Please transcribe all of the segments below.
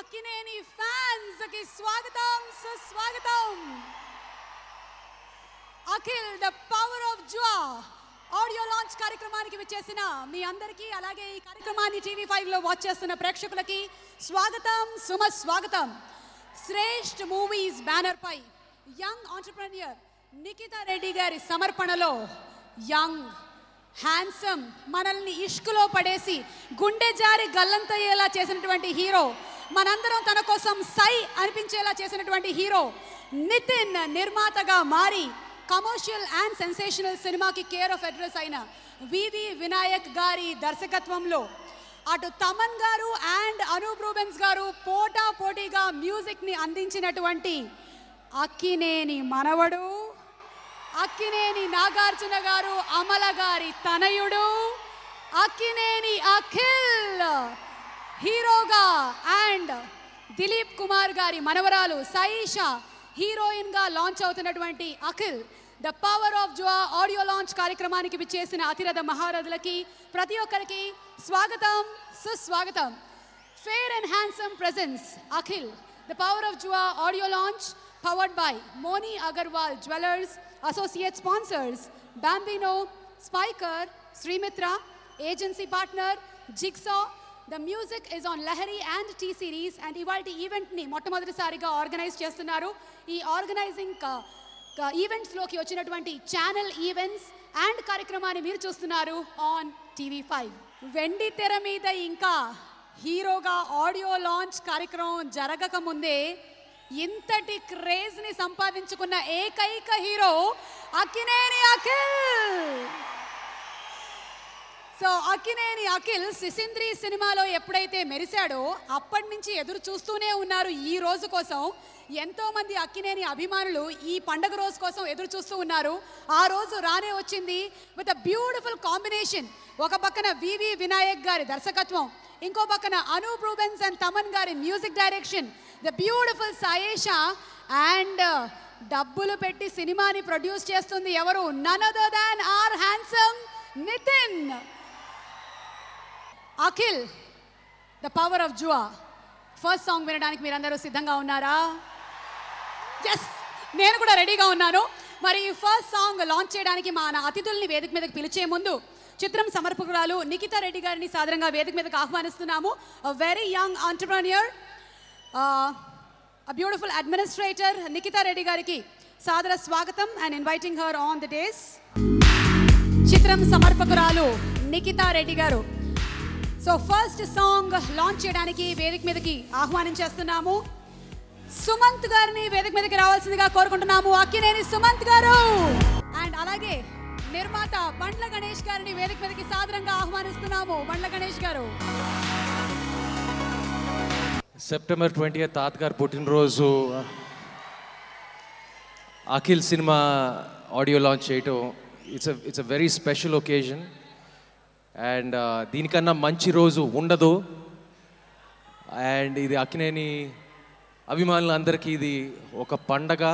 Akkineni fans కి స్వాగతం సుస్వాగతం. Akhil the power of Jua audio launch కార్యక్రమానికి విచ్చేసిన మీ అందరికీ, అలాగే ఈ కార్యక్రమాన్ని టీవీ5 లో వాచ్ చేస్తున్న ప్రేక్షకులకి స్వాగతం సుమస్వాగతం. శ్రేష్ఠ మూవీస్ బ్యానర్ పై యంగ్ ఆంటర్‌ప్రెన్యూర్ నిఖితా రెడ్డి గారి సమర్పణలో యంగ్ హ్యాండ్సమ్ మనల్ని ఇష్కులో పడేసి గుండె జారి గల్లంతయ్యేలా చేసినటువంటి హీరో, మనందరం తన కోసం సై అనిపించేలా చేసినటువంటి హీరో నితిన్ నిర్మాతగా మారి కమర్షియల్ అండ్ సెన్సేషనల్ సినిమాకి కేర్ ఆఫ్ అడ్రస్ అయిన వివి వినాయక్ గారి దర్శకత్వంలో అటు తమన్ గారు అండ్ అనూప్ రూబెన్స్ గారు పోటా పోటీగా మ్యూజిక్ని అందించినటువంటి అక్కినేని మనవడు, అక్కినేని నాగార్జున గారు అమల గారి తనయుడు అక్కినేని అఖిల్ హీరోగా అండ్ దిలీప్ కుమార్ గారి మనవరాలు సాయిషా హీరోయిన్ గా లాంచ్ అవుతున్నటువంటి Akhil the power of Jua audio launch కార్యక్రమానికి విచ్చేసిన అతిరథ మహారథులకి ప్రతి ఒక్కరికి స్వాగతం సుస్వాగతం. Fair and handsome presence Akhil the power of Jua audio launch powered by Moni Agarwal Jewelers, associate sponsors Bambino, Spiker, Srimitra, agency partner Jigsaw. The music is on Lahari and T series and ivalti event ni మొట్టమొదటిసారిగా organise చేస్తున్నారు. ఈ organising events లోకి వచ్చినటువంటి channel events and కార్యక్రమాన్ని మీరు చూస్తున్నారు on TV5. వెండి తెర మీద ఇంకా హీరోగా ఆడియో లాంచ్ కార్యక్రమం జరగక ముందే ఇంతటి క్రేజ్ ని సంపాదించుకున్న ఏకైక హీరో అక్కినేని అఖిల్. సో అక్కినేని అఖిల్ సిసింద్రి సినిమాలో ఎప్పుడైతే మెరిశాడో అప్పటి నుంచి ఎదురు చూస్తూనే ఉన్నారు ఈ రోజు కోసం. ఎంతో మంది అక్కినేని అభిమానులు ఈ పండగ రోజు కోసం ఎదురు చూస్తూ ఉన్నారు. ఆ రోజు రానే వచ్చింది విత్ అ బ్యూటిఫుల్ కాంబినేషన్. ఒక పక్కన వివి వినాయక్ గారి దర్శకత్వం, ఇంకో పక్కన అనూప్ రూబెన్స్ అండ్ తమన్ గారి music direction, the beautiful Sayyeshaa and డబ్బులు పెట్టి సినిమాని ప్రొడ్యూస్ చేస్తుంది ఎవరు, none other than our handsome Nithin. Akhil the power of Jua first song వినడానికి మీరందరూ సిద్ధంగా ఉన్నారా? ఎస్, నేను కూడా రెడీగా ఉన్నాను. మరి ఈ ఫస్ట్ సాంగ్ లాంచ్ చేయడానికి మన అతిథుల్ని వేదిక మీదకి పిలిచే ముందు చిత్రం సమర్పకురాలు నిఖితా రెడ్డి గారిని సాదరంగా వేదిక మీదకి ఆహ్వానిస్తున్నాము. Very young entrepreneur, a beautiful administrator Nikita Reddy gariki sadara swagatam and inviting her on the days. Chitram samarpakuralu Nikita Reddy garu. So first song launch cheyadaniki vedik medaki ఆహ్వానించేస్తున్నాము. సుమంత్ గారిని వేదిక మీదకి రావాల్సిందిగా కోరుకుంటున్నాము. అక్కినేని సుమంత్ గారు అండ్ అలాగే నిర్మాత బండ్ల గణేష్ గారిని వేదిక మీదకి సాదరంగా ఆహ్వానిస్తున్నాము. బండ్ల గణేష్ గారు. సెప్టెంబర్ 20 తాతగారు పుట్టినరోజు అఖిల్ సినిమా ఆడియో లాంచ్ చేయటం it's a very special occasion and దీనికన్నా మంచి రోజు ఉండదు. అండ్ ఇది అక్కినేని అభిమానులందరికీ ఇది ఒక పండగ.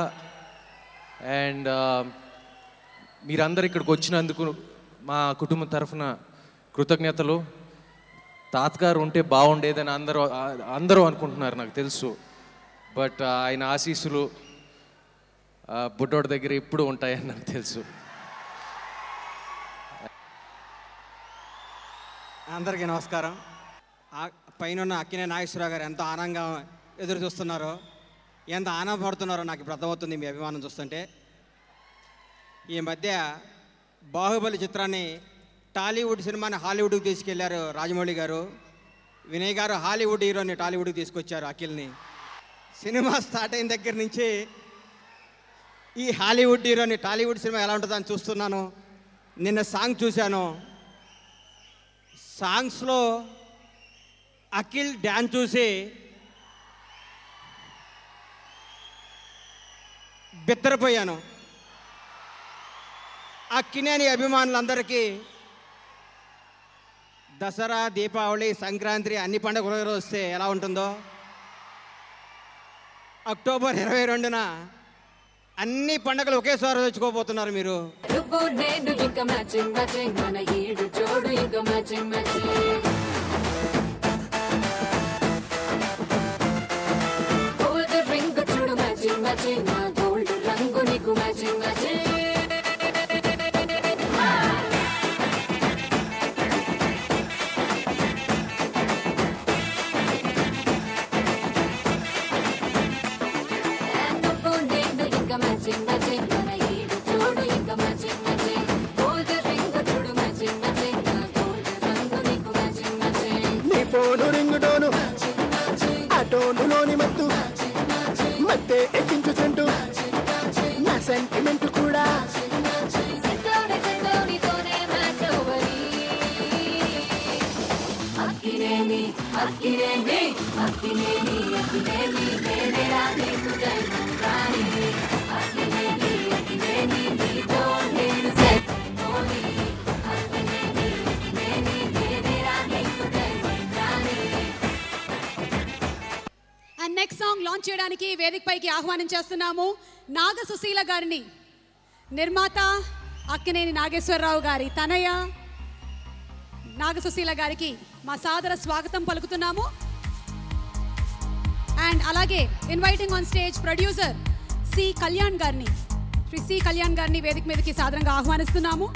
అండ్ మీరందరూ ఇక్కడికి వచ్చినందుకు మా కుటుంబం తరఫున కృతజ్ఞతలు. తాతగారు ఉంటే బాగుండేదని అందరూ అనుకుంటున్నారు, నాకు తెలుసు. బట్ ఆయన ఆశీస్సులు బుడ్డోడి దగ్గర ఇప్పుడు ఉంటాయని నాకు తెలుసు. అందరికీ నమస్కారం. పైన అక్కినేని నాగేశ్వరరావు గారు ఎంత ఆనందంగా ఎదురు చూస్తున్నారో, ఎంత ఆనందపడుతున్నారో నాకు ఇప్పుడు అర్థమవుతుంది మీ అభిమానం చూస్తుంటే. ఈ మధ్య బాహుబలి చిత్రాన్ని టాలీవుడ్ సినిమాని హాలీవుడ్కి తీసుకెళ్లారు రాజమౌళి గారు. వినయ్ గారు హాలీవుడ్ హీరోని టాలీవుడ్కి తీసుకొచ్చారు అఖిల్ని. సినిమా స్టార్ట్ అయిన దగ్గర నుంచి ఈ హాలీవుడ్ హీరోని టాలీవుడ్ సినిమా ఎలా ఉంటుందని చూస్తున్నాను. నిన్న సాంగ్ చూశాను. సాంగ్స్లో అఖిల్ డ్యాన్స్ చూసి బిత్తరపోయాను. అక్కినేని అభిమానులందరికీ దసరా, దీపావళి, సంక్రాంతి అన్ని పండుగలు వస్తే ఎలా ఉంటుందో అక్టోబర్ 22న అన్ని పండుగలు ఒకేసారి తెచ్చుకోబోతున్నారు మీరు. matching, matching. Matching, matching, mana eedu chodu inka matching, matching. Gold ring chodu matching, matching. Gold rangu niku matching, matching. Nee phone ring donu Matching, matching, atonu loni mattu matching, matching. matte ekkinchu sentu Matching, matching, na sentiment kuda matching, matching. Setoni tone match overi. Akkineni, akkineni, akkineni, akkineni, mere raani tujai manrani. Akkineni, akkineni, neeto nenu set holi. Akkineni, akkineni, mere raani tujai manrani. And next song launch చేయడానికి వేదిక పైకి ఆహ్వానం చేస్తున్నాము నాగ సుశీల గారిని. నిర్మాత అక్కినేని నాగేశ్వరరావు గారి తనయ నాగ సుశీల గారికి మా సాదర స్వాగతం పలుకుతున్నాము. అండ్ అలాగే inviting on stage producer C Kalyan గారిని, శ్రీ సి కళ్యాణ్ గారిని వేదిక మీదకి సాదరంగా ఆహ్వానిస్తున్నాము.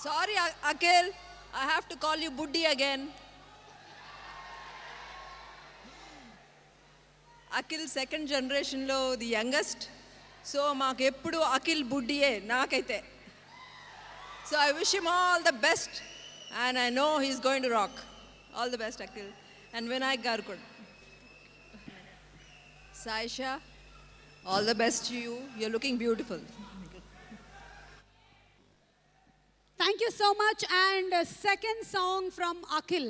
Sorry, Akhil. I have to call you Buddy again. Akhil second generation lo the youngest. So maaku eppudu Akhil Buddiye naakaithe. So I wish him all the best and I know he's going to rock. All the best, Akhil. And Vinayak garu kuda. Saisha, all the best to you. You're looking beautiful. Thank you so much. And second song from Akhil.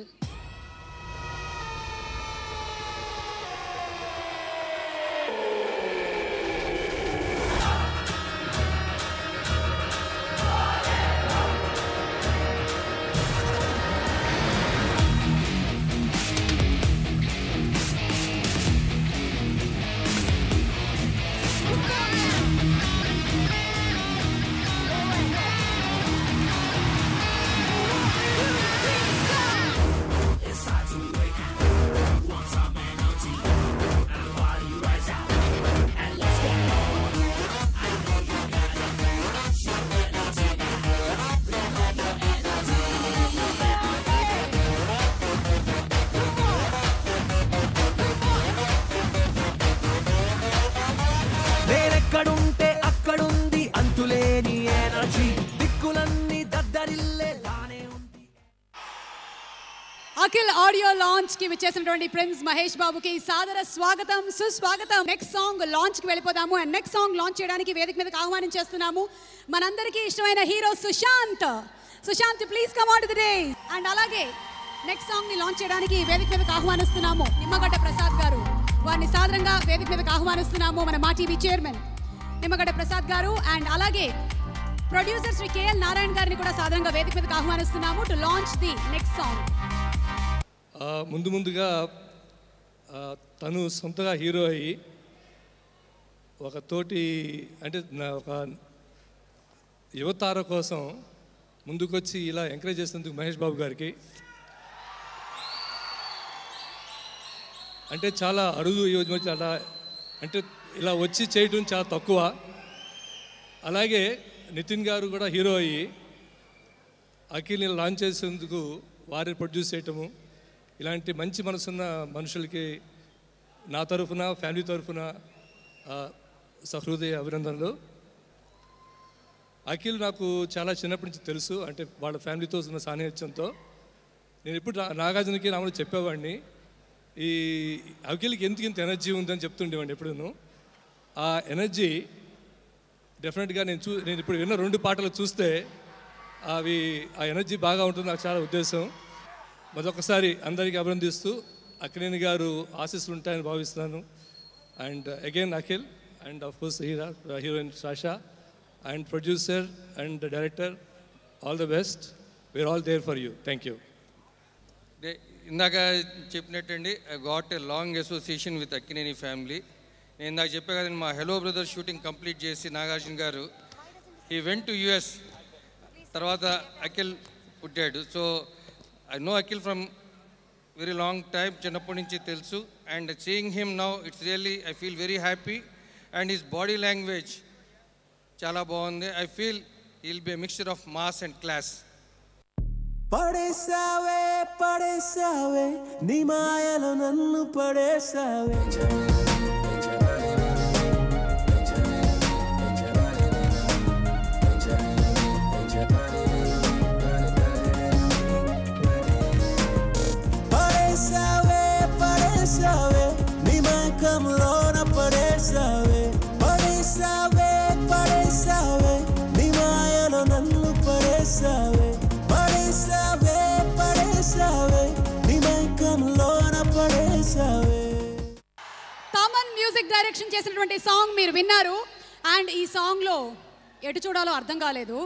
నేనెక్కడుంటే అక్కడుంది అంతులేని energy దిక్కులన్నీ దద్దరిల్లే లానే ఉంది. Akhil audio launch కి విచ్చేసినటువంటి prince Mahesh బాబుకి సాదర స్వాగతం, సుస్వాగతం. Next song launch కి వెళ్ళిపోదాము. అండ్ నెక్స్ట్ సాంగ్ లాంచ్ చేయడానికి వేదిక మీదకి ఆహ్వానం చేస్తున్నాము మనందరికీ ఇష్టమైన hero Sushanth. Sushanth please come on to the stage. And అలాగే నెక్స్ట్ సాంగ్ ని లాంచ్ చేయడానికి వేదిక మీదకి ఆహ్వానిస్తున్నాము నిమ్మగడ్డ ప్రసాద్ గారు. వారిని సాదరంగా వేదిక మీదకి ఆహ్వానిస్తున్నాము మన మా టీవీ చైర్మన్ నిమ్మగడ్డ ప్రసాద్ గారు. అండ్ అలాగే ప్రొడ్యూసర్ శ్రీ కేఎల్ నారాయణ గారిని కూడా సాదరంగా వేదిక మీదకి ఆహ్వానిస్తున్నాము to launch the next song. ముందుగా తను సొంతగా హీరో అయ్యి ఒక తోటి అంటే ఒక యువతార కోసం ముందుకొచ్చి ఇలా ఎంకరేజ్ చేసినందుకు మహేష్ బాబు గారికి అంటే చాలా అరుదు ఈ మధ్య చాలా అంటే ఇలా వచ్చి చేయడం చాలా తక్కువ. అలాగే నితిన్ గారు కూడా హీరో అయ్యి అఖిల్ని లాంచ్ చేసేందుకు వారిని ప్రొడ్యూస్ చేయటము ఇలాంటి మంచి మనసున్న మనుషులకి నా తరఫున ఫ్యామిలీ తరఫున సహృదయ అభినందనలు. అఖిల్ నాకు చాలా చిన్నప్పటి నుంచి తెలుసు, అంటే వాళ్ళ ఫ్యామిలీతో ఉన్న సాన్నిధ్యంతో. నేను ఇప్పుడు నాగార్జునకి రాములు చెప్పేవాడిని ఈ అఖిల్కి ఎందుకు ఇంత ఎనర్జీ ఉందని చెప్తుండేవాడిని ఎప్పుడూ. ఆ ఎనర్జీ డెఫినెట్గా నేను ఇప్పుడు విన్న 2 పాటలు చూస్తే అవి ఆ ఎనర్జీ బాగా ఉంటుంది నాకు చాలా ఉద్దేశం. మరొకసారి అందరికీ అభినందిస్తూ అక్కినేని గారు ఆశీస్సులు ఉంటాయని భావిస్తున్నాను. And again Akhil and of course heroine Sasha and producer and director all the best. We're all there for you. Thank you. ఇందాక చెప్పినట్టండి I got a long association with Akkineni family. నేను ఇందాక చెప్పా కదండి మా హెలో బ్రదర్ షూటింగ్ కంప్లీట్ చేసి నాగార్జున గారు ఈ వెంట్ టు యుఎస్ తర్వాత అఖిల్ పుట్టాడు. So I know Akhil from very long time, చిన్నప్పటి నుంచి తెలుసు. And seeing him now it's really I feel very happy. And his body language చాలా బాగుంది. I feel he'll be a mixture of mass and class. పడేసావే పడేసావే నీ మాయలో నన్ను పడేసావే. పడేసావే పడేసావే నీ మైకంలోన పడేసావే. పడేసావే పడేసావే నీ మాయలో నన్ను పడేసావే. పడేసావే పడేసావే నీ మైకంలోన పడేసావే. తమన్ మ్యూజిక్ డైరెక్షన్ చేసినటువంటి సాంగ్ మీరు విన్నారు. అండ్ ఈ సాంగ్లో ఎటు చూడాలో అర్థం కాలేదు.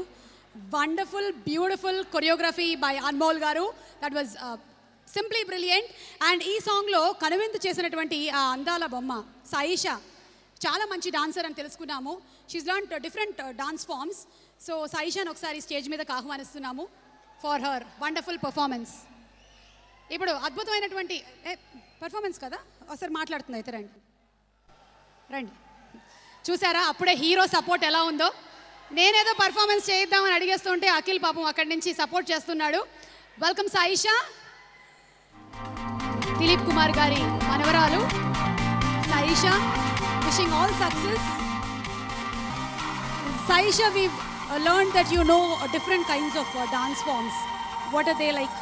Wonderful beautiful choreography by Anmol గారు. That was simply brilliant. And ఈ సాంగ్లో కనువిందు చేసినటువంటి ఆ అందాల బొమ్మ సాయిషా చాలా మంచి డాన్సర్ అని తెలుసుకున్నాము. She's learned different dance forms. So సాయిషాని ఒకసారి స్టేజ్ మీదకి ఆహ్వానిస్తున్నాము ఫర్ హర్ వండర్ఫుల్ పర్ఫార్మెన్స్. ఇప్పుడు అద్భుతమైనటువంటి పర్ఫార్మెన్స్ కదా, ఒకసారి మాట్లాడుతుంది అయితే రండి రండి. చూసారా అప్పుడే హీరో సపోర్ట్ ఎలా ఉందో. నేనేదో పర్ఫార్మెన్స్ చేద్దామని అడిగేస్తుంటే అఖిల్ పాపం అక్కడి నుంచి సపోర్ట్ చేస్తున్నాడు. వెల్కమ్ సాయిషా. దిలీప్ కుమార్ గారి మనవరాలు Saisha. Wishing all success. Saisha, we've learned that you know different kinds of dance forms. What are they like?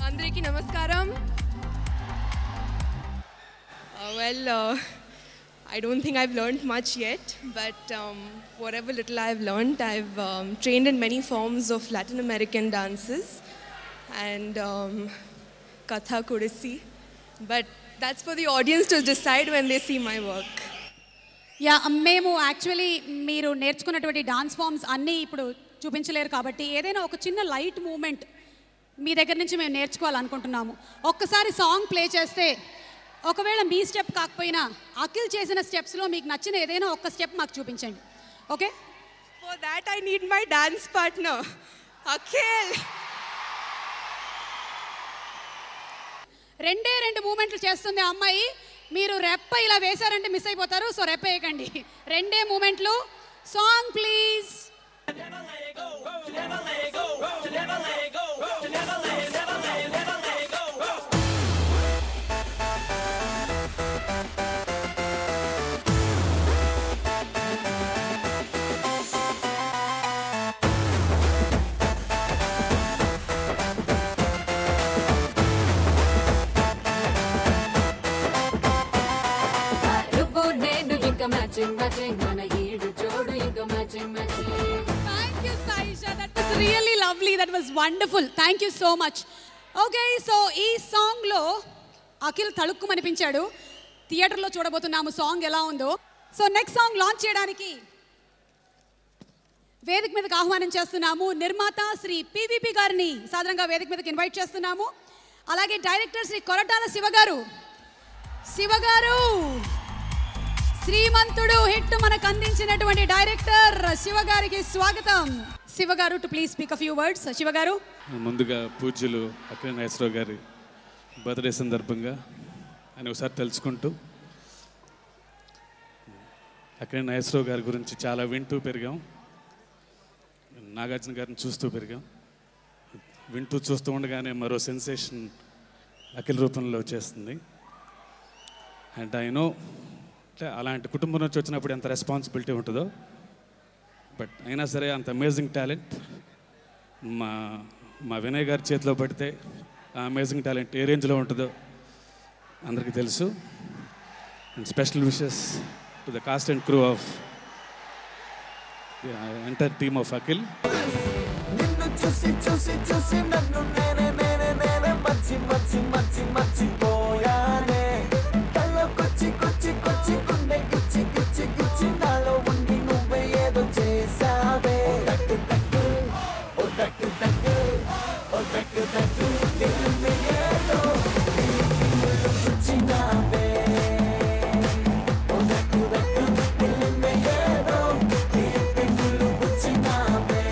అందరికీ నమస్కారం. I don't think I've learned much yet, but whatever little I've learned, I've trained in many forms of Latin American dances and Kathak, Odissi. But that's for the audience to decide when they see my work. Yeah, మేము actually మీరు నేర్చుకున్నటువంటి dance forms అన్నీ ఇప్పుడు చూపించలేరు కాబట్టి ఏదైనా ఒక చిన్న light moment మీ దగ్గర నుంచి మేము నేర్చుకోవాలనుకుంటున్నాము. ఒక్కసారి సాంగ్ ప్లే చేస్తే ఒకవేళ మీ స్టెప్ కాకపోయినా అఖిల్ చేసిన స్టెప్స్లో మీకు నచ్చిన ఏదైనా ఒక్క స్టెప్ మాకు చూపించండి. Okay? For that I need my dance partner, Akhil. రెండే రెండు మూమెంట్లు చేస్తుంది ఆ అమ్మాయి. మీరు రెప్ప ఇలా వేశారంటే మిస్ అయిపోతారు. సో రెప్ప వేయకండి. రెండే మూమెంట్లు. Song please. Thank you, Saisha. That was really lovely. That was wonderful. Thank you so much. Okay, so ఈ సాంగ్లో అఖిల్ తళుక్కుమనిపించాడు. థియేటర్లో చూడబోతున్నాము సాంగ్ ఎలా ఉందో. సో నెక్స్ట్ సాంగ్ లాంచ్ చేయడానికి వేదిక మీదకి ఆహ్వానం చేస్తున్నాము. నిర్మాత శ్రీ పివిపి గారిని సాధారణంగా వేదిక మీదకి ఇన్వైట్ చేస్తున్నాము. అలాగే డైరెక్టర్ శ్రీ కొరటాల శివగారు. శివగారు శ్రీమంతుడు హిట్ మనకు అందించినటువంటి డైరెక్టర్ శివగారికి స్వాగతం. శివగారు to please speak a few words. శివగారు, ముందుగా పూజ్యులు అక్కినేని నాగేశ్వరరావు గారి బర్త్డే సందర్భంగా ఆయన ఒకసారి తెలుసుకుంటూ అక్కినేని నాగేశ్వరరావు గారి గురించి చాలా వింటూ పెరిగాం. నాగార్జున గారిని చూస్తూ పెరిగాం. వింటూ చూస్తూ ఉండగానే మరో సెన్సేషన్ అఖిల్ రూపంలో వచ్చేస్తుంది. అండ్ ఐ నో అంటే అలాంటి కుటుంబం నుంచి వచ్చినప్పుడు ఎంత రెస్పాన్సిబిలిటీ ఉంటుందో, బట్ అయినా సరే అంత అమేజింగ్ టాలెంట్ మా వినయ్ గారి చేతిలో పడితే ఆ అమేజింగ్ టాలెంట్ ఏ రేంజ్లో ఉంటుందో అందరికీ తెలుసు. And special wishes to the cost and crew of the entire team of Akhil. నిన్ను చూసి చూసి చూసి నన్ను నేనే నేనే నేనే మచ్చి మచ్చి మచ్చి మచ్చిపోయానే. కళ్ళకొచ్చి కొచ్చి కొచ్చి గుండె గిచ్చి గిచ్చి గిచ్చి నాలో ఉండి నువ్వే ఏదో చేసావే. దక్కు దక్కు ఓ దక్కు దక్కు ఓ దక్కు దక్కు దిల్ ఏదో వచ్చినావే. ఓ దక్కు దక్కు దిల్ ఏదో వచ్చినావే.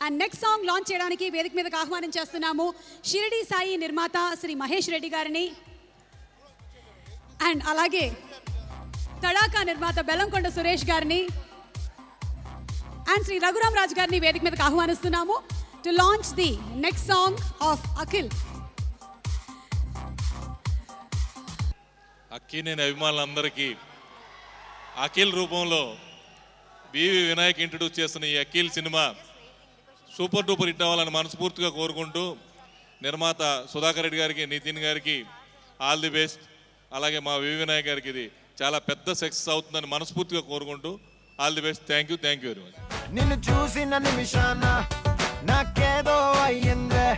అండ్ నెక్స్ట్ సాంగ్ లాంచ్ చేయడానికి వేదిక మీదకి ఆహ్వానం చేస్తున్నాము షిరిడి సాయి నిర్మాత శ్రీ మహేష్ రెడ్డి గారిని అండ్ అలాగే తడాకా నిర్మాత బెల్లంకొండ సురేష్ గారిని అండ్ శ్రీ రఘురామ్ రాజ్ గారిని వేదిక మీదకి ఆహ్వానిస్తున్నాము to launch the next song of Akhil. Akkineni అభిమానులందరికీ అఖిల్ రూపంలో బివి వినాయక్ ఇంట్రడ్యూస్ చేస్తున్న ఈ అఖిల్ సినిమా సూపర్ డూపర్ హిట్ అవ్వాలని మనస్ఫూర్తిగా కోరుకుంటూ నిర్మాత సుధాకర్ రెడ్డి గారికి నితిన్ గారికి ఆల్ ది బెస్ట్, అలాగే మా వివి వినాయక్ గారికి ఇది చాలా పెద్ద సక్సెస్ అవుతుందని మనస్ఫూర్తిగా కోరుకుంటూ all the best. Thank you very much. నిన్ను చూసిన నిమిషాన నాకేదో అయ్యిందే,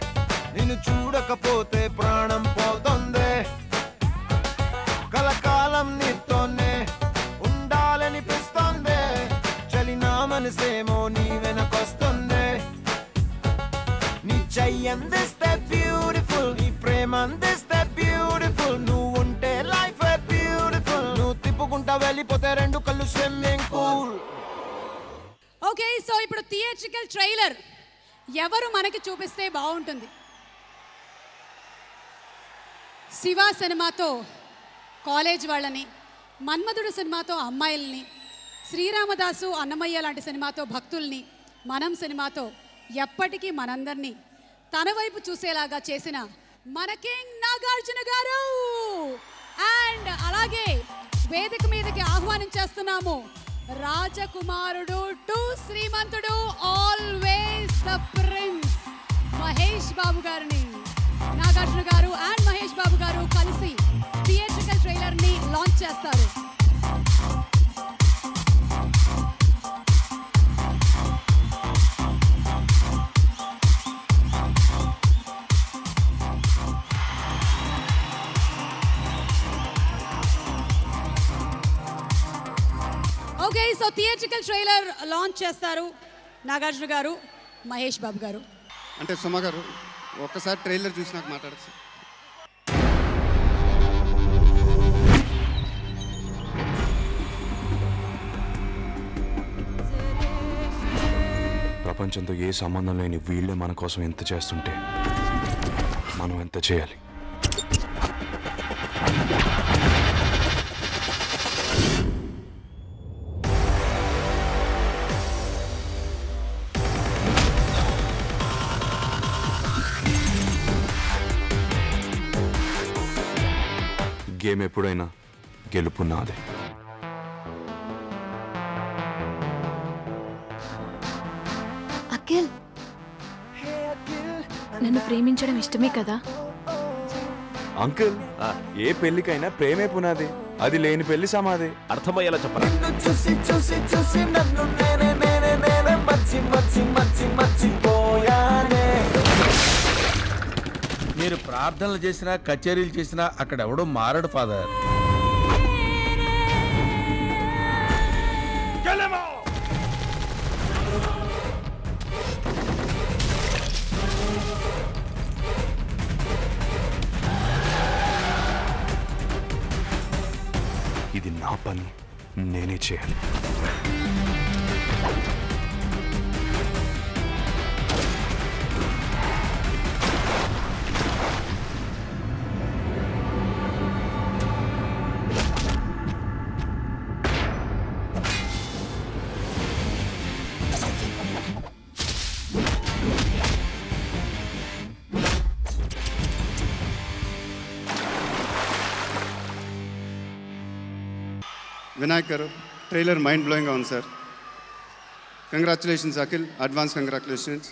నిన్ను చూడకపోతే ప్రాణం పోతుందే, కలకాలం నీతోనే ఉండాలనిపిస్తోందే, చలి నా మనసేమో నీ వెనకొస్తుందే, నీ చెయ్యి అందిస్తే బ్యూటిఫుల్, నీ ప్రేమ అందిస్తే బ్యూటిఫుల్, నువ్వు ఉంటే లైఫ్ బ్యూటిఫుల్, నువ్వు తిప్పుకుంటా వెళ్ళిపోతే రెండు కళ్ళు స్విమ్మింగ్ పూల్. ఓకే, సో ఇప్పుడు థియేట్రికల్ ట్రైలర్ ఎవరు మనకి చూపిస్తే బాగుంటుంది? శివ సినిమాతో కాలేజ్ వాళ్ళని, మన్మధుడు సినిమాతో అమ్మాయిల్ని, శ్రీరామదాసు అన్నమయ్య లాంటి సినిమాతో భక్తుల్ని, మనం సినిమాతో ఎప్పటికీ మనందరినీ తన వైపు చూసేలాగా చేసిన మన కింగ్ నాగార్జున గారు. అండ్ అలాగే వేదిక మీదకి ఆహ్వానం చేస్తున్నాము Rajakumarudu to Srimanthudu always the prince Mahesh Babu గారిని. నాగార్జున గారు అండ్ మహేష్ బాబు గారు కలిసి థియేట్రికల్ ట్రైలర్ ని లాంచ్ చేస్తారు. Okay, so theatrical trailer launch చేస్తారు నాగార్జున గారు, మహేష్ బాబు గారు. అంటే సుమ గారు ఒక్కసారి ట్రైలర్ చూసి నాకు మాట్లాడచ్చు. ప్రపంచంతో ఏ సంబంధం లేని వీళ్ళే మన కోసం ఎంత చేస్తుంటే మనం ఎంత చేయాలి? గేమ్ ఎప్పుడైనా గెలుపు నాదే. అఖిల్, నన్ను ప్రేమించడం ఇష్టమే కదా? అంకుల్, ఏ పెళ్లికైనా ప్రేమే పునాది, అది లేని పెళ్లి సమాధి. అర్థమయ్యేలా చెప్పరా? చూసి చూసి చూసి నన్ను నేనే నేనే నేనే మర్చి మర్చి మర్చి మర్చిపోయానే. మీరు ప్రార్థనలు చేసినా కచేరీలు చేసినా అక్కడ ఎవడో మారడు ఫాదర్. ఇది నా పని, నేనే చేయాలి. వినాయక్ గారు, ట్రైలర్ మైండ్ బ్లోయింగ్గా ఉంది sir. Congratulations Akhil, advance congratulations.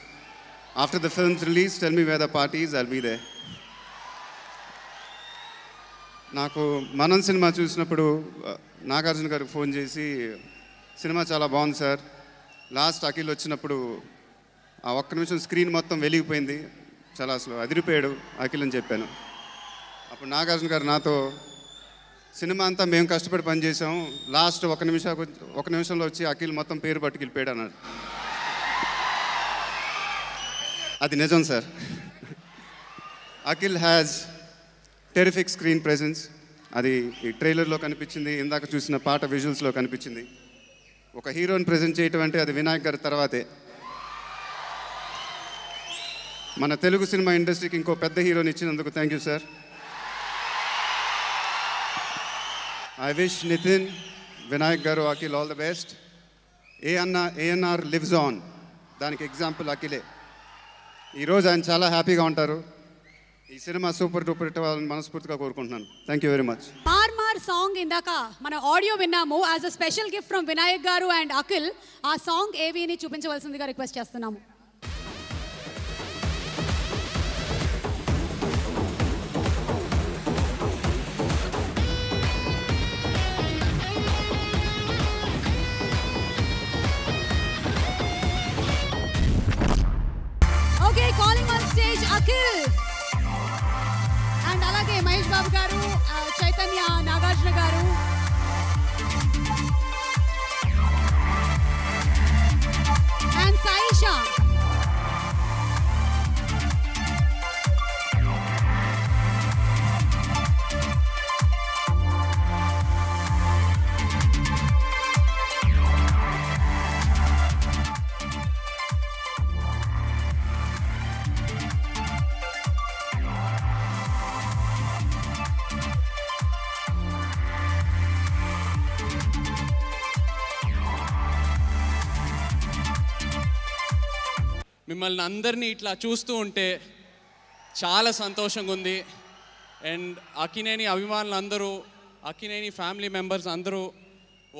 After the film's release tell me where the parties, I'll be there. నాకు మనం సినిమా చూసినప్పుడు నాగార్జున గారికి ఫోన్ చేసి సినిమా చాలా బాగుంది సార్, లాస్ట్ అఖిల్ వచ్చినప్పుడు ఆ ఒక్క నిమిషం స్క్రీన్ మొత్తం వెలిగిపోయింది, చాలా అసలు అదిరిపోయాడు అఖిల్ అని చెప్పాను. అప్పుడు నాగార్జున గారు నాతో, సినిమా అంతా మేము కష్టపడి పనిచేసాం, లాస్ట్ ఒక నిమిషంలో వచ్చి అఖిల్ మొత్తం పేరు పట్టుకెళ్ళిపోయాడు అన్నాడు. అది నిజం sir. Akhil has terrific screen presence. అది ఈ ట్రైలర్లో కనిపించింది, ఇందాక చూసిన పాట విజువల్స్లో కనిపించింది. ఒక హీరోని ప్రజెంట్ చేయటం అంటే అది వినాయక్ గారి తర్వాతే. మన తెలుగు సినిమా ఇండస్ట్రీకి ఇంకో పెద్ద హీరోని ఇచ్చినందుకు thank you sir. I wish Nithin, Vinayak గారు, Akhil all the best. ANR lives on, దానికి ఎగ్జాంపుల్ అఖిలే. ఈరోజు ఆయన చాలా హ్యాపీగా ఉంటారు. ఈ సినిమా సూపర్ డూపర్ హిట్ అవ్వాలని మనస్ఫూర్తిగా కోరుకుంటున్నాను. Thank you very much. మార్ సాంగ్ ఇందాక మన ఆడియో విన్నాము. As a special gift from Vinayak గారు అండ్ అఖిల్ ఆ సాంగ్ ఏవిని చూపించవలసిందిగా రిక్వెస్ట్ చేస్తున్నాము. Okay, calling on stage Akhil and అలాగే మహేష్ బాబు గారు, చైతన్య, నాగార్జున గారు, అండ్ సాయిషా. మిమ్మల్ని అందరినీ ఇట్లా చూస్తూ ఉంటే చాలా సంతోషంగా ఉంది. అండ్ అక్కినేని అభిమానులు అందరూ, అక్కినేని ఫ్యామిలీ మెంబర్స్ అందరూ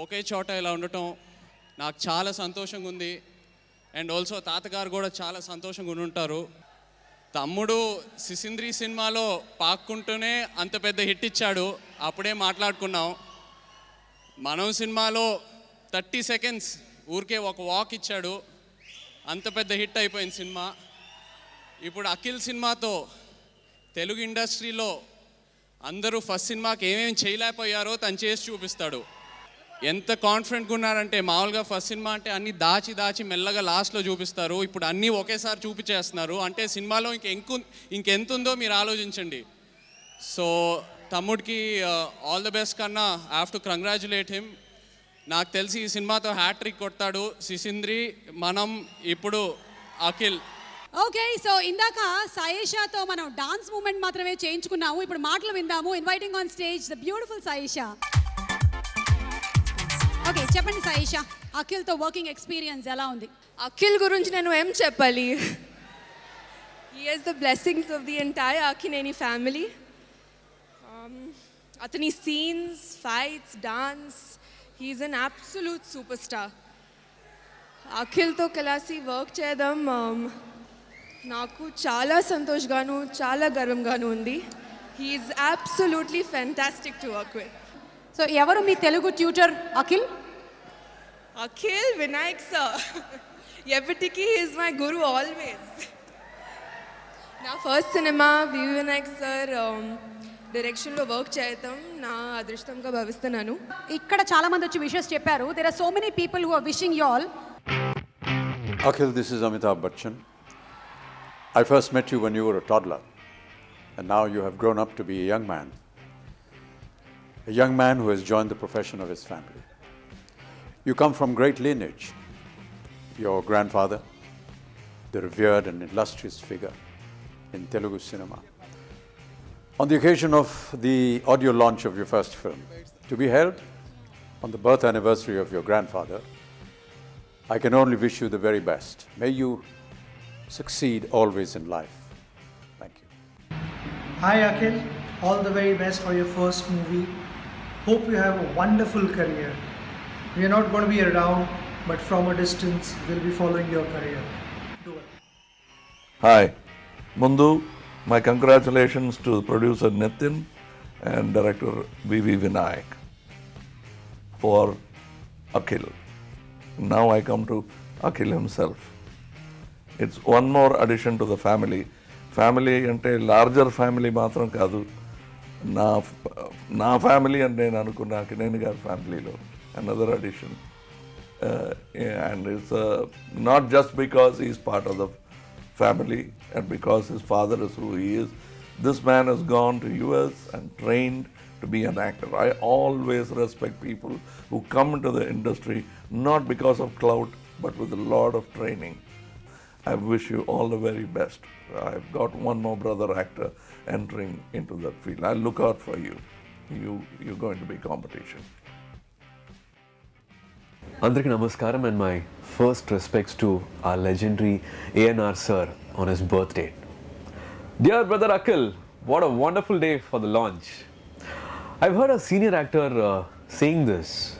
ఒకే చోట ఇలా ఉండటం నాకు చాలా సంతోషంగా ఉంది. అండ్ ఆల్సో తాతగారు కూడా చాలా సంతోషంగా ఉండుంటారు. తమ్ముడు సిసింద్రి సినిమాలో పాక్కుంటూనే అంత పెద్ద హిట్ ఇచ్చాడు, అప్పుడే మాట్లాడుకున్నాం. మనం సినిమాలో 30 seconds ఊరికే ఒక వాక్ ఇచ్చాడు, అంత పెద్ద హిట్ అయిపోయింది సినిమా. ఇప్పుడు అఖిల్ సినిమాతో తెలుగు ఇండస్ట్రీలో అందరూ ఫస్ట్ సినిమాకి ఏమేమి చేయలేకపోయారో తను చేసి చూపిస్తాడు. ఎంత కాన్ఫిడెంట్గా ఉన్నారంటే, మామూలుగా ఫస్ట్ సినిమా అంటే అన్నీ దాచి మెల్లగా లాస్ట్లో చూపిస్తారు, ఇప్పుడు అన్నీ ఒకేసారి చూపించేస్తున్నారు. అంటే సినిమాలో ఇంకెంత ఉందో మీరు ఆలోచించండి. సో తమ్ముడికి ఆల్ ద బెస్ట్ కన్నా I have to congratulate him. నాకు తెలిసి ఈ సినిమాతో హ్యాట్రిక్ కొడతాడు. సిసింద్రి, మనం, ఇప్పుడు అఖిల్. ఓకే, సో ఇందాక సాయేషాతో మనం డాన్స్ మూమెంట్ మాత్రమే చేయించుకున్నాము. ఇప్పుడు మాటలు విందాము. Inviting on stage the beautiful Sayyeshaa. Okay, చెప్పండి సాయేషా, అఖిల్తో వర్కింగ్ ఎక్స్పీరియన్స్ ఎలా ఉంది? అఖిల్ గురించి నేను ఏం చెప్పాలి? He has the blessings of the entire Akkineni family. అతని scenes, fights, dance, he is an absolute superstar. అఖిల్తో కలిసి వర్క్ చేయడం నాకు చాలా సంతోషంగాను చాలా గర్వంగాను ఉంది. he is absolutely fantastic to work with. So ఎవరు మీ తెలుగు ట్యూటర్ అఖిల్? అఖిల్, వినాయక్ సార్. ఎప్పటికీ he is my guru always. నా ఫస్ట్ సినిమా వివి వినాయక్ సార్ డైరెక్షన్లో వర్క్ చేయటం నా అదృష్టంగా భావిస్తున్నాను. ఇక్కడ చాలా మంది వచ్చి విషెస్ చెప్పారు. There are so many people who are wishing you all. Akhil, this is Amitabh Bachchan. I first met you when you were a toddler, and now you have grown up to be a young man who has joined the profession of his family. You come from great lineage. Your grandfather, the revered and illustrious figure in Telugu cinema. On the occasion of the audio launch of your first film, to be held on the birth anniversary of your grandfather, I can only wish you the very best. May you succeed always in life. Thank you. Hi Akhil, all the very best for your first movie. Hope you have a wonderful career. We are not going to be around, but from a distance, we'll be following your career. Do it. Hi, Mundu. My congratulations to producer Nitin and director V.V. Vinayak for Akhil. Now I come to Akhil himself. It's one more addition to the family. Family ante larger family matram kaadu. Na family and నేను అనుకున్న అక్కినేని గారి ఫ్యామిలీలో another addition. And it's not just because he's part of the family and because his father is who he is. This man has gone to US and trained to be an actor. I always respect people who come into the industry not because of clout but with a lot of training. I wish you all the very best. I've got one more brother actor entering into that field. I'll look out for you. You're going to be competition. Andariki namaskaram and my first respects to our legendary A&R sir on his birthday. Dear brother Akhil, what a wonderful day for the launch. I've heard a senior actor saying this,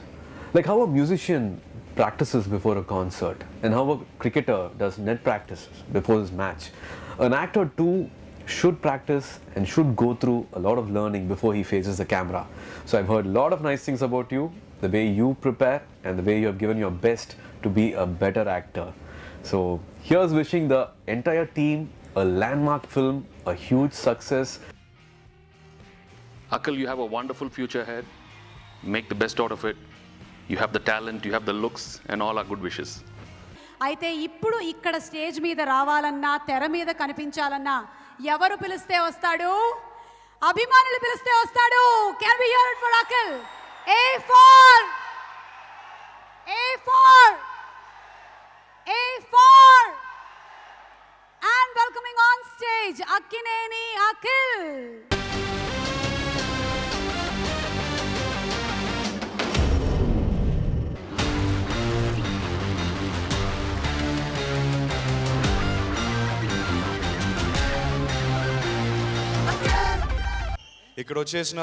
like how a musician practices before a concert and how a cricketer does net practices before his match. An actor too should practice and should go through a lot of learning before he faces the camera. So I've heard a lot of nice things about you, the way you prepare and the way you have given your best to be a better actor. So here's wishing the entire team a landmark film, a huge success. Akhil, you have a wonderful future ahead. Make the best out of it. You have the talent, you have the looks, and all our good wishes. అయితే ఇప్పుడు ఇక్కడ stage మీద రావాలన్నా తెర మీద కనిపించాలన్నా ఎవరు పిలిస్తే వస్తాడు? అభిమానులు పిలిస్తే వస్తాడు. Can we hear it for Akhil? A4 and welcoming on stage Akkineni Akhil. ఇక్కడ వచ్చేసిన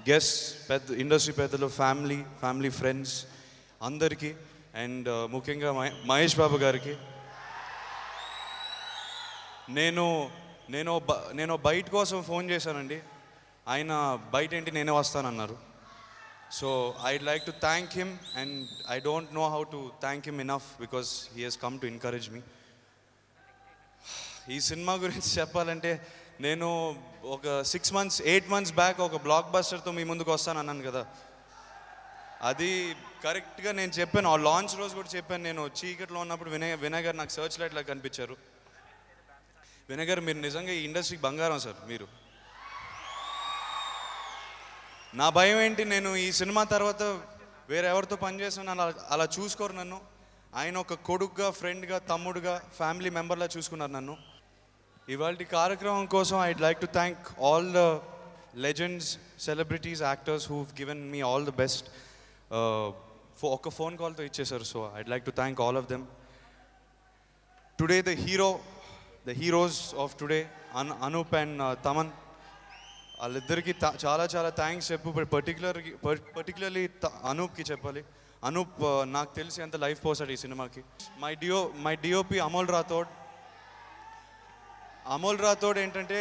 గెస్ట్ పెద్ద ఇండస్ట్రీ పెద్దలు ఫ్యామిలీ ఫ్రెండ్స్ అందరికీ అండ్ ముఖ్యంగా మహేష్ బాబు గారికి నేను బయట కోసం ఫోన్ చేశానండి. ఆయన బయట ఏంటి నేనే వస్తానన్నారు. So I'd like to thank him and I don't know how to thank him enough because he has come to encourage me. ఈ సినిమా గురించి చెప్పాలంటే నేను ఒక 8 months బ్యాక్ ఒక బ్లాక్ బస్టర్తో మీ ముందుకు వస్తాను అన్నాను కదా. అది కరెక్ట్గా నేను చెప్పాను. ఆ లాంచ్ రోజు కూడా చెప్పాను. నేను చీకట్లో ఉన్నప్పుడు వినయ్ గారు నాకు సర్చ్ లైట్లా కనిపించారు. వినయ్ గారు మీరు నిజంగా ఈ ఇండస్ట్రీకి బంగారం సార్. మీరు నా భయం ఏంటి, నేను ఈ సినిమా తర్వాత వేరే ఎవరితో పనిచేస్తాను అలా చూసుకోరు నన్ను. ఆయన ఒక కొడుకుగా, ఫ్రెండ్గా, తమ్ముడుగా, ఫ్యామిలీ మెంబర్లా చూసుకున్నారు నన్ను. ఇవాళ కార్యక్రమం కోసం I'd like to thank all the legends, celebrities, actors who given me all the best. ఒక ఫోన్ కాల్తో ఇచ్చేసారు. So I'd like to thank all of them. Today the heroes of today Anup and Thaman, వాళ్ళిద్దరికి చాలా థ్యాంక్స్ చెప్పు. Particularly అనూప్కి చెప్పాలి. అనూప్ నాకు తెలిసి ఎంత లైఫ్ పోసాడు ఈ సినిమాకి. మై డిఓపి అమోల్ రాథోడ్ ఏంటంటే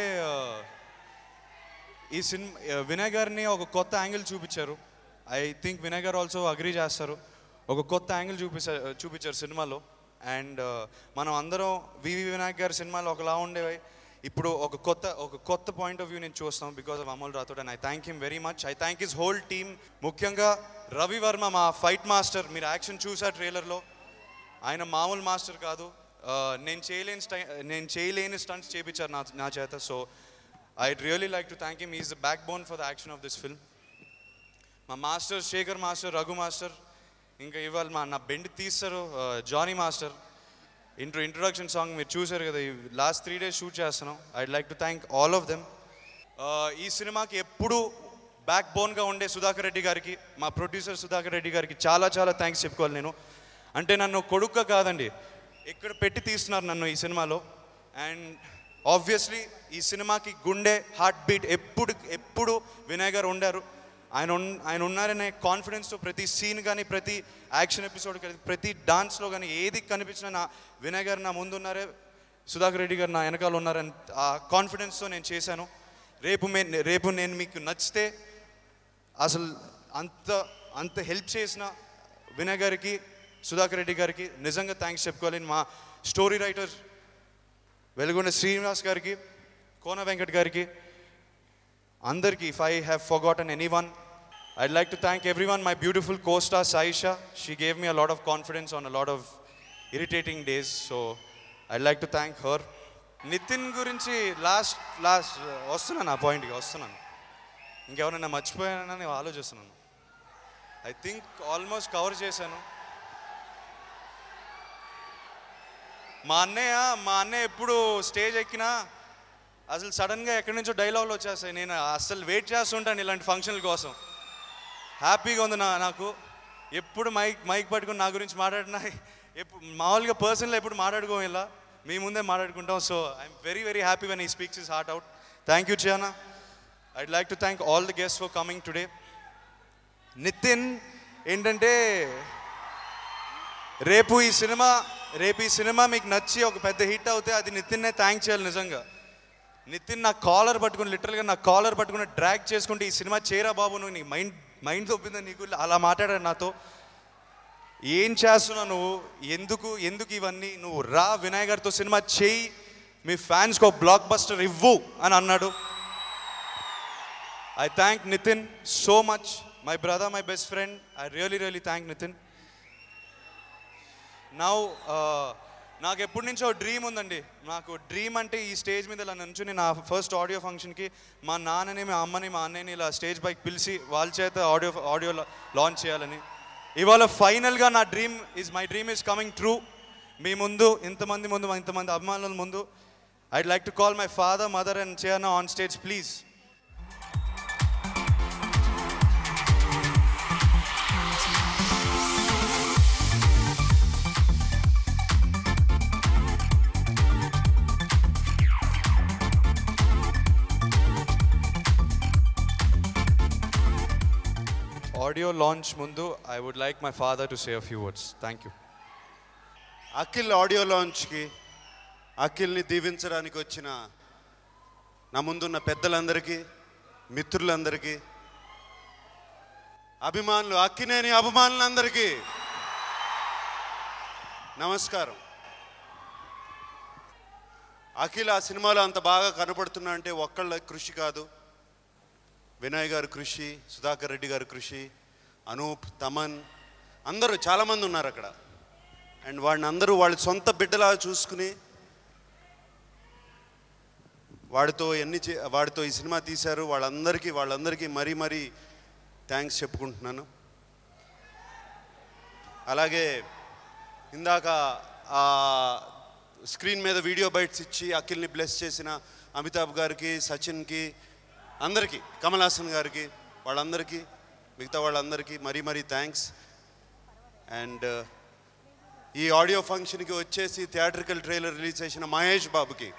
ఈ సినిమా వినయ్ గారిని ఒక కొత్త యాంగిల్ చూపించారు. ఐ థింక్ వినయ్ గారు ఆల్సో అగ్రీ చేస్తారు. ఒక కొత్త యాంగిల్ చూపించారు సినిమాలో. అండ్ మనం అందరం వివి వినాయక్ గారి సినిమాలో ఒకలా ఉండేవి, ఇప్పుడు ఒక కొత్త పాయింట్ ఆఫ్ వ్యూ నేను చూస్తాం because of Amol Rathod. And I thank him very much. I thank his whole team. ముఖ్యంగా రవి వర్మ, మా ఫైట్ మాస్టర్. మీరు యాక్షన్ చూసారు ట్రైలర్లో. ఆయన మామూలు మాస్టర్ కాదు. నేను చేయలేని స్టంట్స్ చేయించారు నా చేత. So I really like to thank him. Is the backbone for the action of this film. మా master Shekar master, Raghu master, ఇంకా ఇవాళ నా బెండ్ తీస్తారు జానీ మాస్టర్. ఇంట్రొడక్షన్ సాంగ్ మీరు చూసారు కదా, లాస్ట్ 3 days షూట్ చేస్తున్నాం. I'd like to thank all of them. ఈ సినిమాకి ఎప్పుడు బ్యాక్ బోన్గా ఉండే సుధాకర్ రెడ్డి గారికి, మా ప్రొడ్యూసర్ సుధాకర్ రెడ్డి గారికి చాలా థ్యాంక్స్ చెప్పుకోవాలి నేను. అంటే నన్ను కొడుకుగా కాదండి, ఇక్కడ పెట్టి తీస్తున్నారు నన్ను ఈ సినిమాలో. అండ్ ఆబ్వియస్లీ ఈ సినిమాకి గుండె, హార్ట్ బీట్ ఎప్పుడు వినయ్ గారు ఉండారు. ఆయన ఉన్నారనే కాన్ఫిడెన్స్తో ప్రతి సీన్ కానీ, ప్రతి యాక్షన్ ఎపిసోడ్ కానీ, ప్రతి డాన్స్లో కానీ ఏది కనిపించినా నా వినయ్ గారు నా ముందు ఉన్నారే, సుధాకర్ రెడ్డి గారు నా వెనకాల ఉన్నారని ఆ కాన్ఫిడెన్స్తో నేను చేశాను. రేపు నేను మీకు నచ్చితే అసలు అంత హెల్ప్ చేసిన వినయ్ గారికి, సుధాకర్ రెడ్డి గారికి నిజంగా థ్యాంక్స్ చెప్పుకోవాలి. మా స్టోరీ రైటర్ వెలుగొండ శ్రీనివాస్ గారికి, కోన వెంకట్ గారికి, అందరికీ. If I have forgotten anyone, I'd like to thank everyone. My beautiful co-star Saisha, she gave me a lot of confidence on a lot of irritating days, so I'd like to thank her. Nithin గురించి last వస్తున్నాను, ఆ పాయింట్కి వస్తున్నాను. ఇంకెవరైనా మర్చిపోయానని ఆలోచిస్తున్నాను. I think almost cover చేశాను. మా అన్నయ్య ఎప్పుడు స్టేజ్ ఎక్కినా అసలు సడన్గా ఎక్కడి నుంచో డైలాగులు వచ్చేస్తాయి. నేను అసలు వెయిట్ చేస్తుంటాను ఇలాంటి ఫంక్షన్ల కోసం. హ్యాపీగా ఉంది నాకు. ఎప్పుడు మైక్ పట్టుకుని నా గురించి మాట్లాడినా ఎప్పుడు మామూలుగా పర్సనల్ ఎప్పుడు మాట్లాడుకోం, ఇలా మీ ముందే మాట్లాడుకుంటాం. So I'm very very happy when he speaks his heart out. Thank you Chiyana. I'd like to thank all the guests for coming today. Nithin ఏంటంటే రేపు ఈ సినిమా మీకు నచ్చి ఒక పెద్ద హిట్ అవుతే అది నితిన్నే థ్యాంక్ చేయాలి. నిజంగా నితిన్ నా కాలర్ పట్టుకుని, లిటరల్గా నా కాలర్ పట్టుకుని డ్రాగ్ చేసుకుంటే ఈ సినిమా చేరా బాబు, నువ్వు నీ మైండ్ తొప్పిందా నీకు, అలా మాట్లాడాడు నాతో. ఏం చేస్తున్నావు నువ్వు, ఎందుకు ఇవన్నీ, నువ్వు రా వినయ్ గారితో సినిమా చేయి, మీ ఫ్యాన్స్కి ఒక బ్లాక్ బస్టర్ ఇవ్వు అని అన్నాడు. I thank Nithin so much, my brother, my best friend. I really thank Nithin. Now నాకు ఎప్పటి నుంచో డ్రీమ్ ఉందండి. నాకు డ్రీమ్ అంటే ఈ స్టేజ్ మీద ఇలా నుంచుని నా ఫస్ట్ ఆడియో ఫంక్షన్కి మా నాన్నని, మా అమ్మని, మా అన్నయ్యని ఇలా స్టేజ్ పైకి పిలిచి వాళ్ళ చేత ఆడియో లాంచ్ చేయాలని. ఇవాళ ఫైనల్గా my dream is coming true. మీ ముందు ఇంతమంది అభిమానుల ముందు I'd like to call my father, mother and Chiyana on stage please. Audio launch ముందు I would like my father to say a few words. Thank you. Akhil audio లాంచ్కి అఖిల్ని దీవించడానికి వచ్చిన నా ముందున్న పెద్దలందరికీ, మిత్రులందరికీ, అక్కినేని అభిమానులందరికీ నమస్కారం. అఖిల్ ఆ సినిమాలో అంత బాగా కనపడుతున్నా అంటే ఒక్కళ్ళ కృషి కాదు, వినయ్ గారి కృషి, సుధాకర్ రెడ్డి గారి కృషి, అనూప్, తమన్, అందరూ చాలామంది ఉన్నారు అక్కడ. అండ్ వాడిని అందరూ వాళ్ళ సొంత బిడ్డలా చూసుకుని వాడితో ఈ సినిమా తీశారు. వాళ్ళందరికీ మరీ థ్యాంక్స్ చెప్పుకుంటున్నాను. అలాగే ఇందాక ఆ స్క్రీన్ మీద వీడియో బైట్స్ ఇచ్చి అఖిల్ని బ్లెస్ చేసిన అమితాబ్ గారికి, సచిన్కి, అందరికీ, కమల్ హాసన్ గారికి, మిగతా వాళ్ళందరికీ మరీ థ్యాంక్స్. అండ్ ఈ ఆడియో ఫంక్షన్కి వచ్చేసి థియేట్రికల్ ట్రైలర్ రిలీజ్ చేసిన మహేష్ బాబుకి,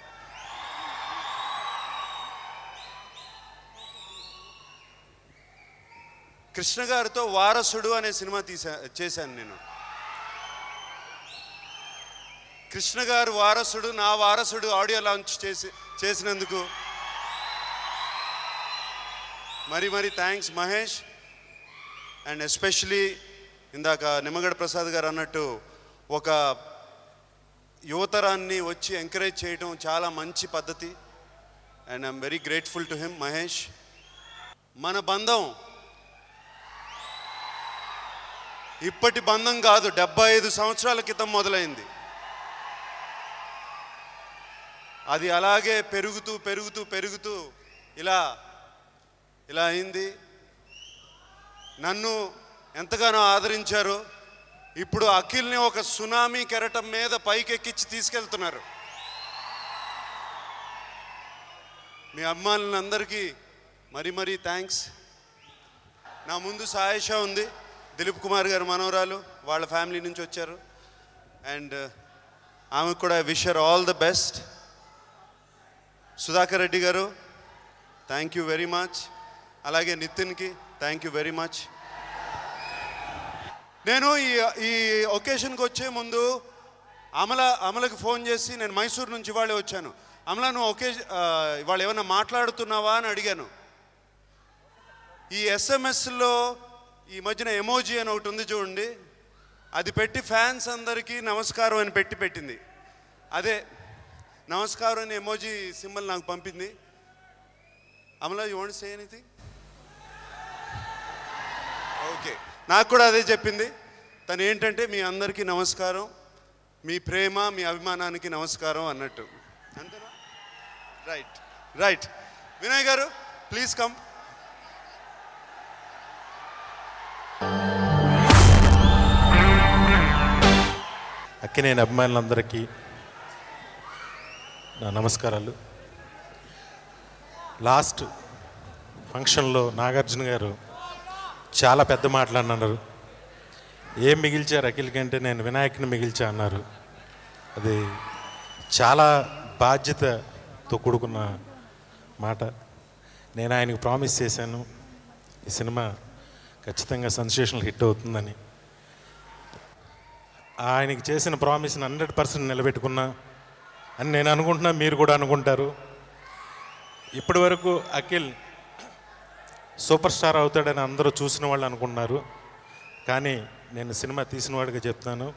కృష్ణ గారితో వారసుడు అనే సినిమా చేశాను నేను. కృష్ణ గారు వారసుడు, నా వారసుడు ఆడియో లాంచ్ చేసినందుకు మరీ థ్యాంక్స్ మహేష్. అండ్ ఎస్పెషలీ ఇందాక నిమ్మగడ్డ ప్రసాద్ గారు అన్నట్టు ఒక యువతరాన్ని వచ్చి ఎంకరేజ్ చేయడం చాలా మంచి పద్ధతి. And I'm very grateful to him Mahesh. మన బంధం ఇప్పటి బంధం కాదు, 75 సంవత్సరాల క్రితం మొదలైంది. అది అలాగే పెరుగుతూ ఇలా అయింది. నన్ను ఎంతగానో ఆదరించారు. ఇప్పుడు అఖిల్ని ఒక సునామీ కెరటం మీద పైకెక్కించి తీసుకెళ్తున్నారు. మీ అభిమానులందరికీ మరీ థ్యాంక్స్. నా ముందు సాయేషా ఉంది, దిలీప్ కుమార్ గారు మనవరాలు, వాళ్ళ ఫ్యామిలీ నుంచి వచ్చారు. అండ్ ఆమెకు కూడా wish her all the best. Sudhakar Reddy గారు థ్యాంక్ యూ వెరీ మచ్. అలాగే నితిన్కి థ్యాంక్ యూ వెరీ మచ్. నేను ఈ ఒకేషన్కి వచ్చే ముందు అమలకి ఫోన్ చేసి, నేను మైసూర్ నుంచి ఇవాళే వచ్చాను, అమల నువ్వు ఇవాళ ఏమన్నా మాట్లాడుతున్నావా అని అడిగాను. ఈ ఎస్ఎంఎస్లో ఈ మధ్యన ఎమోజీ అని ఒకటి ఉంది చూడండి, అది పెట్టి ఫ్యాన్స్ అందరికీ నమస్కారం అని పెట్టింది. అదే నమస్కారం అని ఎమోజీ సింబల్ నాకు పంపింది. Amala you want to say anything? Okay, నాకు కూడా అదే చెప్పింది. తను ఏంటంటే మీ అందరికీ నమస్కారం, మీ ప్రేమ, మీ అభిమానానికి నమస్కారం అన్నట్టు. అంతేనా? రైట్. వినయ్ గారు ప్లీజ్ కమ్. అక్కినేని అభిమానులందరికీ నా నమస్కారాలు. లాస్ట్ ఫంక్షన్లో నాగార్జున గారు చాలా పెద్ద మాటలు అన్నారు. ఏం మిగిల్చారు అఖిల్ కంటే నేను వినాయకుని మిగిల్చా అన్నారు. అది చాలా బాధ్యతతో కూడుకున్న మాట. నేను ఆయనకు ప్రామిస్ చేశాను ఈ సినిమా ఖచ్చితంగా సెన్సేషనల్ హిట్ అవుతుందని. ఆయనకి చేసిన ప్రామిస్ని 100% నిలబెట్టుకున్నా అని నేను అనుకుంటున్నా, మీరు కూడా అనుకుంటారు. ఇప్పటి వరకు అఖిల్ సూపర్ స్టార్ అవుతాడని అందరూ చూసిన వాళ్ళు అనుకున్నారు. కానీ నేను సినిమా తీసిన వాడిగా చెప్తాను,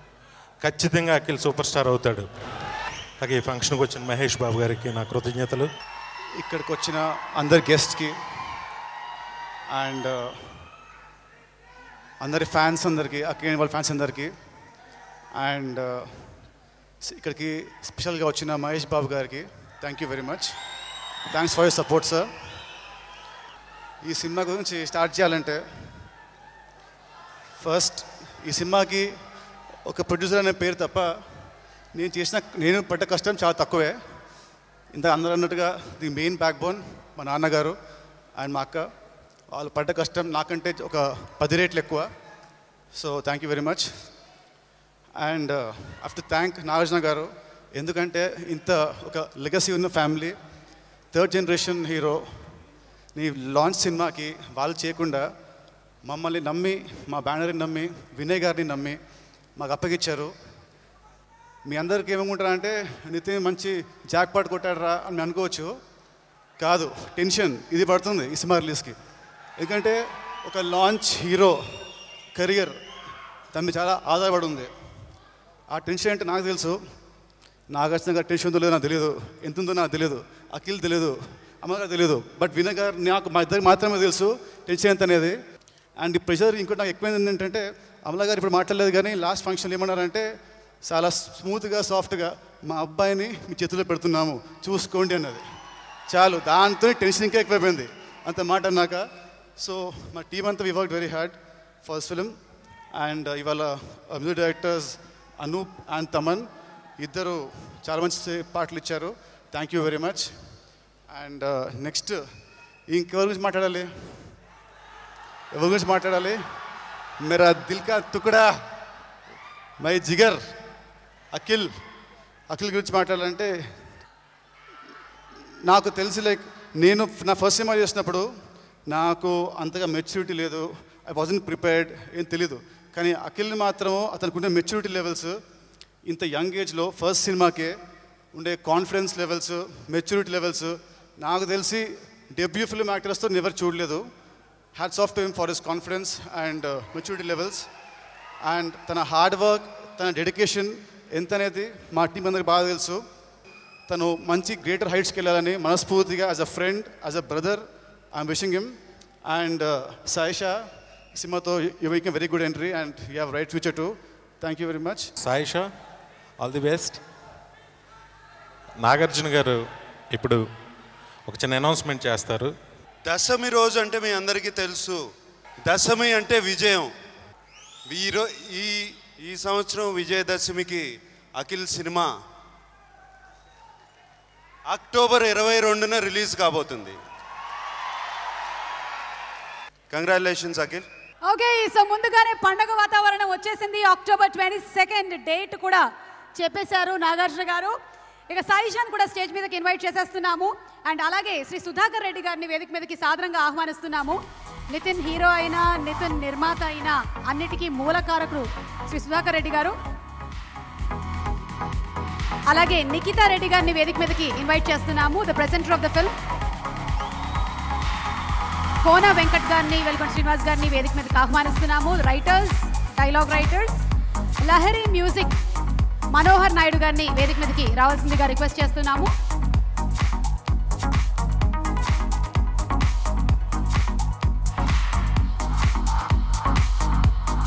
ఖచ్చితంగా అఖిల్ సూపర్ స్టార్ అవుతాడు. అలాగే ఈ ఫంక్షన్కి వచ్చిన మహేష్ బాబు గారికి నా కృతజ్ఞతలు. ఇక్కడికి వచ్చిన అందరి గెస్ట్కి అండ్ అందరి ఫ్యాన్స్ అందరికీ, అఖిల్ వాళ్ళ ఫ్యాన్స్ అందరికీ, అండ్ ఇక్కడికి స్పెషల్గా వచ్చిన మహేష్ బాబు గారికి thank you very much. Thanks for your support sir. ఈ సినిమా గురించి స్టార్ట్ చేయాలంటే ఫస్ట్ ఈ సినిమాకి ఒక ప్రొడ్యూసర్ అనే పేరు తప్ప నేను పడ్డ కష్టం చాలా తక్కువే. ఇంత అందరూ అన్నట్టుగా ది మెయిన్ బ్యాక్ బోన్ మా నాన్నగారు అండ్ మా అక్క. వాళ్ళు పడ్డ కష్టం నాకంటే ఒక 10 రెట్లు ఎక్కువ. So thank you very much. And after thank Nagarjuna గారు, ఎందుకంటే ఇంత ఒక లెగసీ ఉన్న ఫ్యామిలీ, 3rd జనరేషన్ హీరో నీ లాంచ్ సినిమాకి వాళ్ళు చేయకుండా మమ్మల్ని నమ్మి, మా బ్యానర్ని నమ్మి, వినయ్ గారిని నమ్మి మాకు అప్పగిచ్చారు. మీ అందరికీ ఏమనుకుంటారంటే నితిన్ మంచి జాక్ పాట్ కొట్టాడరా అని అనుకోవచ్చు. కాదు, టెన్షన్ ఇది పడుతుంది ఈ సినిమా రిలీజ్కి. ఎందుకంటే ఒక లాంచ్ హీరో కెరియర్ తను చాలా ఆధారపడి ఉంది. ఆ టెన్షన్ అంటే నాకు తెలుసు. నాగార్జున గారు టెన్షన్ ఉందో లేదో నాకు తెలియదు, ఎంత ఉందో నాకు తెలియదు, అఖిల్ తెలియదు, అమ్మగారు తెలియదు. బట్ వినయ్ గారు నాకు మా ఇద్దరికి మాత్రమే తెలుసు టెన్షన్ ఎంత అనేది. అండ్ ఈ ప్రెషర్ ఇంకోటి నాకు ఎక్కువైంది ఏంటంటే, అమలా గారు ఇప్పుడు మాట్లాడలేదు కానీ లాస్ట్ ఫంక్షన్లో ఏమన్నారంటే చాలా స్మూత్గా సాఫ్ట్గా మా అబ్బాయిని మీ చేతిలో పెడుతున్నాము చూసుకోండి అన్నది. చాలు, దాంతో టెన్షన్ ఇంకా ఎక్కువైపోయింది అంత మాట అన్నాక. సో మా టీం అంతా we work very hard for this film. And ఇవాళ music directors Anoop and Thaman ఇద్దరు చాలా మంచి పాటలు ఇచ్చారు. Thank you very much. And next ఇంకెవరి గురించి మాట్లాడాలి? ఎవరి గురించి మాట్లాడాలి? మేరా దిల్ కా తుకడా మై జిగర్ అఖిల్ గురించి మాట్లాడాలంటే, నాకు తెలిసి లైక్ నేను నా ఫస్ట్ సినిమా చేసినప్పుడు నాకు అంతగా మెచ్యూరిటీ లేదు, ఐ వాజంట్ ప్రిపేర్డ్, ఏం తెలీదు. కానీ అఖిల్ని మాత్రం అతనికి ఉండే మెచ్యూరిటీ లెవెల్స్, ఇంత యంగ్ ఏజ్లో ఫస్ట్ సినిమాకే ఉండే కాన్ఫిడెన్స్ లెవెల్స్, మెచ్యూరిటీ లెవెల్స్ నాకు తెలిసి డెబ్యూ ఫిల్మ్ యాక్టర్స్తో నెవర్ చూడలేదు. Hats off to him for his confidence and maturity levels. And తన హార్డ్ వర్క్, తన డెడికేషన్ ఎంత అనేది మా టీం అందరికి బాగా తెలుసు. తను మంచి గ్రేటర్ హైట్స్కి వెళ్ళాలని మనస్ఫూర్తిగా as a friend, as a brother I'm wishing him. And Sayyeshaa, సినిమాతో you making very good entry and you have right future to. Thank you very much. Sayyeshaa, all the best. Nagarjuna గారు ఇప్పుడు ఒక చిన్న అనౌన్స్మెంట్ చేస్తారు. దశమి రోజు అంటే మీ అందరికీ తెలుసు, దశమి అంటే విజయం. ఈ సంవత్సరం విజయదశమికి అఖిల్ సినిమా అక్టోబర్ 22న రిలీజ్ కాబోతుంది. కంగ్రాచులేషన్స్ అఖిల్. ఓకే, సో ముందుగానే పండగ వాతావరణం వచ్చేసింది. అక్టోబర్ 22 డేట్ కూడా చెప్పేశారు నాగార్జున గారు. ఇక సాయిషాన్ కూడా స్టేజ్ మీదకి ఇన్వైట్ చేసేస్తున్నాము. అండ్ అలాగే శ్రీ సుధాకర్ రెడ్డి గారిని వేదిక మీదకి సాదరంగా ఆహ్వానిస్తున్నాము. నితిన్ హీరో అయినా, నితిన్ నిర్మాత అయినా అన్నిటికీ మూలకారకుడు శ్రీ సుధాకర్ రెడ్డి గారు. అలాగే నిఖితా రెడ్డి గారిని వేదిక మీదకి ఇన్వైట్ చేస్తున్నాము, the presenter of the film. Kona Venkat గారిని, వెల్కొండ శ్రీనివాస్ గారిని వేదిక మీదకి ఆహ్వానిస్తున్నాము, writers, dialogue writers. Lahari music Manohar Naidu గారిని వేదిక మీదకి రావాల్సిందిగా రిక్వెస్ట్ చేస్తున్నాము.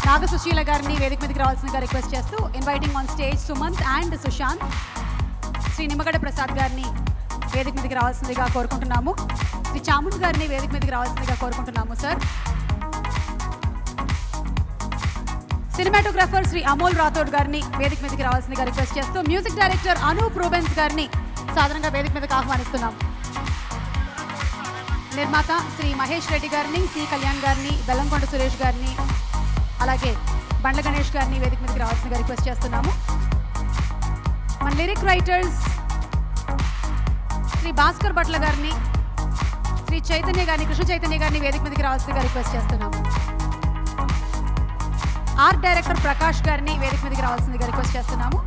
నాగసుశీల గారిని వేదిక మీదకి రావాల్సిందిగా రిక్వెస్ట్ చేస్తూ inviting on stage Sumanth and Sushanth. Shri Nimmagadda Prasad గారిని వేదిక మీదకి రావాల్సిందిగా కోరుకుంటున్నాము. శ్రీ చాముండ్ గారిని వేదిక మీదకి రావాల్సిందిగా కోరుకుంటున్నాము సార్. సినిమాటోగ్రాఫర్ శ్రీ అమోల్ రాథోడ్ గారిని వేదిక మీదకి రావాల్సిందిగా రిక్వెస్ట్ చేస్తూ మ్యూజిక్ డైరెక్టర్ అనూప్ రూబెన్స్ గారిని సాధారణంగా వేదిక మీదకి ఆహ్వానిస్తున్నాం. నిర్మాత శ్రీ మహేష్ రెడ్డి గారిని, సి కళ్యాణ్ గారిని, బెల్లంకొండ సురేష్ గారిని, అలాగే బండ్ల గణేష్ గారిని వేదిక మీదకి రావాల్సిందిగా రిక్వెస్ట్ చేస్తున్నాము. మన లిరిక్ రైటర్స్ శ్రీ భాస్కర్ భట్ల గారిని, శ్రీ చైతన్య గారిని, కృష్ణ చైతన్య గారిని వేదిక మీదకి రావాల్సిందిగా రిక్వెస్ట్ చేస్తున్నాము. ఆర్ట్ డైరెక్టర్ ప్రకాష్ గారిని వేదిక మీదకి రావాల్సిందిగా రిక్వెస్ట్ చేస్తున్నాము.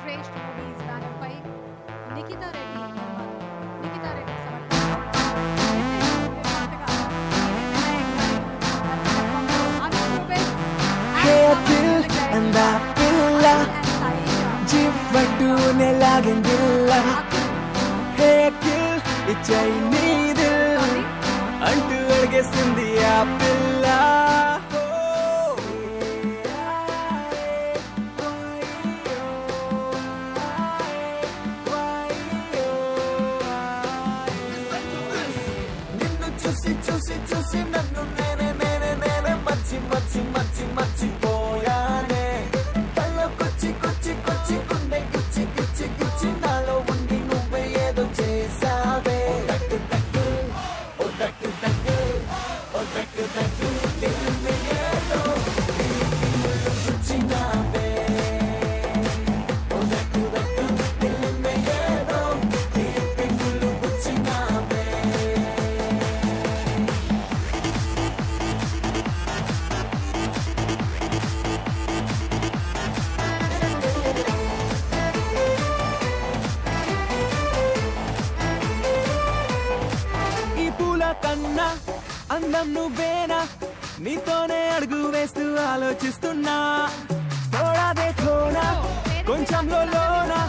శ్రేష్ఠ మూవీస్ బ్యానర్ పై నిఖితా రెడ్డి జీవటూనే లాగిందిల్లా హే అఖిల్ ఇచ్చాయి నీది అంటూ అడిగేసింది ఆ పిల్ల. నిన్ను చూసి చూసి చూసి నన్ను నేనే నేనే నేనే మర్చి మర్చి మర్చి మర్చిపోయానే. కళ్ళకొచ్చి కొచ్చి కొచ్చి గుండె గిచ్చి గిచ్చి గిచ్చి నాలో ఉండి నువ్వే ఏదో చేసావే. దక్కు దక్కు ఓ దక్కు దక్కు ఓ దక్కు దక్కు దిల్మే ఏదో గుచ్చినావే. ఓ దక్కు దక్కు దిల్మే ఏదో పిగులు గుచ్చినావే. ఈ పూల కన్నా అందం నువ్వేనా, నీతోనే అడుగు వేస్తూ ఆలోచిస్తున్నా. తోడా దే థోడా కొంచెంలో లోనా